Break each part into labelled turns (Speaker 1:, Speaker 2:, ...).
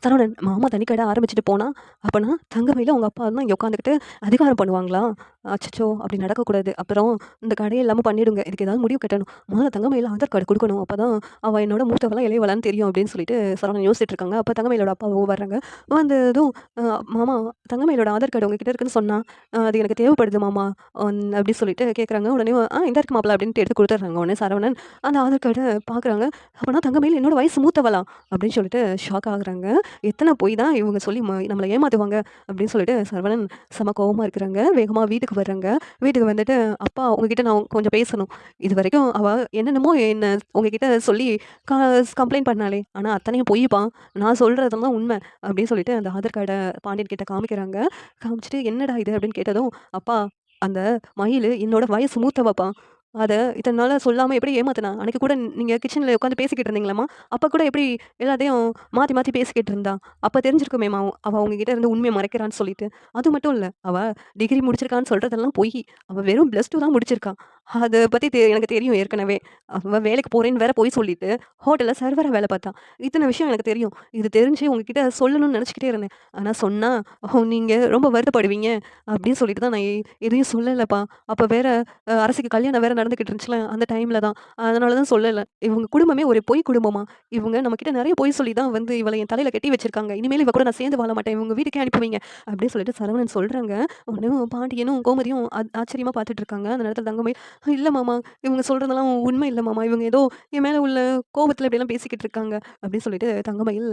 Speaker 1: சரவணன், மாமா தண்ணி கடை ஆரம்பிச்சுட்டு போனா, அப்பன்னா தங்கமயில உங்க அப்பா தான் இங்க உட்காந்துக்கிட்டு அதிகாரம் பண்ணுவாங்களா? அச்சச்சோ! அப்படி நடக்கக்கூடாது. அப்புறம் இந்த கடைய இல்லாம பண்ணிடுங்க. இதுக்கு ஏதாவது முடிவு கட்டணும். முதல்ல தங்கமயில ஆதார் கார்டு குடுக்கணும். அப்பதான் அவ என்னோட மூத்தவளா, இளையவளான்னு தெரியும் அப்படின்னு சொல்லிட்டு சரவணன் யோசிச்சுட்டு இருக்காங்க. அப்ப தங்கமயிலோட அப்பா வர்றாங்க. வந்ததும் மாமா தங்கமயிலோட ஆதார் கார்டு உங்ககிட்ட இருக்குன்னு சொன்னா, அது எனக்கு தேவைப்படுது மாமா. அப்படி சொல்லிட்டு கேட்குறாங்க. உடனே இந்த இருக்கு மாப்ள அப்படின்ட்டு எடுத்து குடுத்துடுறாங்க. உடனே சரவணன் அந்த ஆதார் கார்ட பார்க்குறாங்க. அப்பன்னா தங்கமயில் என்னோட வயசு மூத்தவளா? அப்படின்னு சொல்லிட்டு ஷாக் ஆகுறாங்க. எத்தன பொய் தான் இவங்க சொல்லி நம்மள ஏமாத்துவாங்க அப்படின்னு சொல்லிட்டு சரவணன் செம கோவமா இருக்கிறாங்க. வேகமா வீட்டுக்கு வர்றாங்க. வீட்டுக்கு வந்துட்டு, "அப்பா உங்ககிட்ட நான் கொஞ்சம் பேசணும். இதுவரைக்கும் அவ என்னென்னமோ என்ன உங்ககிட்ட சொல்லி க கம்ப்ளைண்ட் பண்ணாளே! ஆனா அத்தனையும் பொய்ப்பா. நான் சொல்றதெல்லாம் உண்மை." அப்படின்னு சொல்லிட்டு அந்த ஆதார் கார்ட பாண்டியன் கிட்ட காமிக்கிறாங்க. காமிச்சுட்டு, "என்னடா இது?" அப்படின்னு கேட்டதும், "அப்பா அந்த மயிலு என்னோட வயசு மூத்தவப்பா. அத இத்தன நாளா சொல்லாம எப்படி ஏமாத்துனா? அன்னைக்கு கூட நீங்க கிச்சன்ல உட்காந்து பேசிக்கிட்டு இருந்தீங்களாம்மா? அப்ப கூட எப்படி எல்லாத்தையும் மாத்தி மாத்தி பேசிக்கிட்டு இருந்தா? அப்ப தெரிஞ்சிருக்குமேம்மா, அவ உங்ககிட்ட இருந்து உண்மைய மறைக்கிறான்னு சொல்லிட்டு. அது மட்டும் இல்ல, அவ டிகிரி முடிச்சிருக்கான்னு சொல்றதெல்லாம் பொய். அவ வெறும் +2 தான் முடிச்சிருக்கா. அத பத்தி எனக்கு தெரியும் ஏற்கனவே. அவ வேலைக்கு போறேன்னு வேற பொய் சொல்லிட்டு, ஹோட்டல்ல சர்வரா வேல பார்த்தா. இத்தன விஷயம் எனக்கு தெரியும். இது தெரிஞ்சு உங்ககிட்ட சொல்லணும்னு நெனச்சுக்கிட்டே இருந்தேன். ஆனா சொன்னா, நீங்க ரொம்ப வருத்தப்படுவீங்க." அப்படின்னு சொல்லிட்டு தான் நான் எதையும் சொல்லலப்பா. அப்ப வேற அரசிக்கு கல்யாணம் வேற நடந்துகிட்டு இருந்துச்சுல, அந்த டைம்ல தான். அதனால தான் சொல்லல. இவங்க குடும்பமே ஒரு பொய் குடும்பமா. இவங்க நம்மகிட்ட நெறைய பொய் சொல்லி தான் வந்து இவள என் தலையில கட்டி வச்சிருக்காங்க. இனிமேல் இவ கூட நான் சேர்ந்து வாழ மாட்டேன். இவங்க வீட்டுக்கே அனுப்பி வைங்க. அப்படின்னு சொல்லிட்டு சரவணன் சொல்றாங்க. உடனே பாண்டியனும், கோமதியும் ஆச்சரியமா பார்த்துட்டு இருக்காங்க. அந்த நேரத்துல தங்கமயில், "இல்ல மாமா, இவங்க சொல்றதெல்லாம் உண்மை இல்ல மாமா. இவங்க ஏதோ என் மேல உள்ள கோவத்துல இப்படியெல்லாம் பேசிக்கிட்டு இருக்காங்க." அப்படின்னு சொல்லிட்டு தங்கமயில்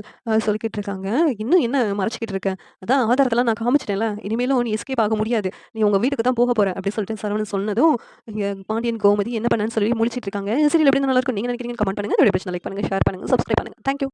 Speaker 1: சொல்லிக்கிட்டு இருக்காங்க. "இன்னும் என்ன மறைச்சுக்கிட்டு இருக்க? அதான் ஆதாரத்தெல்லாம் நான் காமிச்சுட்டேன்ல. இனிமேலும் நீ எஸ்கேப் ஆக முடியாது. நீ உங்க வீட்டுக்கு தான் போக போற." அப்படின்னு சொல்லிட்டு சரவணன் சொன்னதும், இங்க பாண்டியன், கோமதி என்ன பண்ணான்னு சொல்லி முழிச்சிட்டு இருக்காங்க. இந்த சீரியல் எப்படி இருந்தா நல்லாருக்கும் நீங்க நினைக்கிறீங்கன்னு கமெண்ட் பண்ணுங்க. இந்த வீடியோ பிடிச்சிருந்தா லைக் பண்ணுங்க, ஷேர் பண்ணுங்க, சப்ஸ்கிரைப் பண்ணுங்க. Thank you.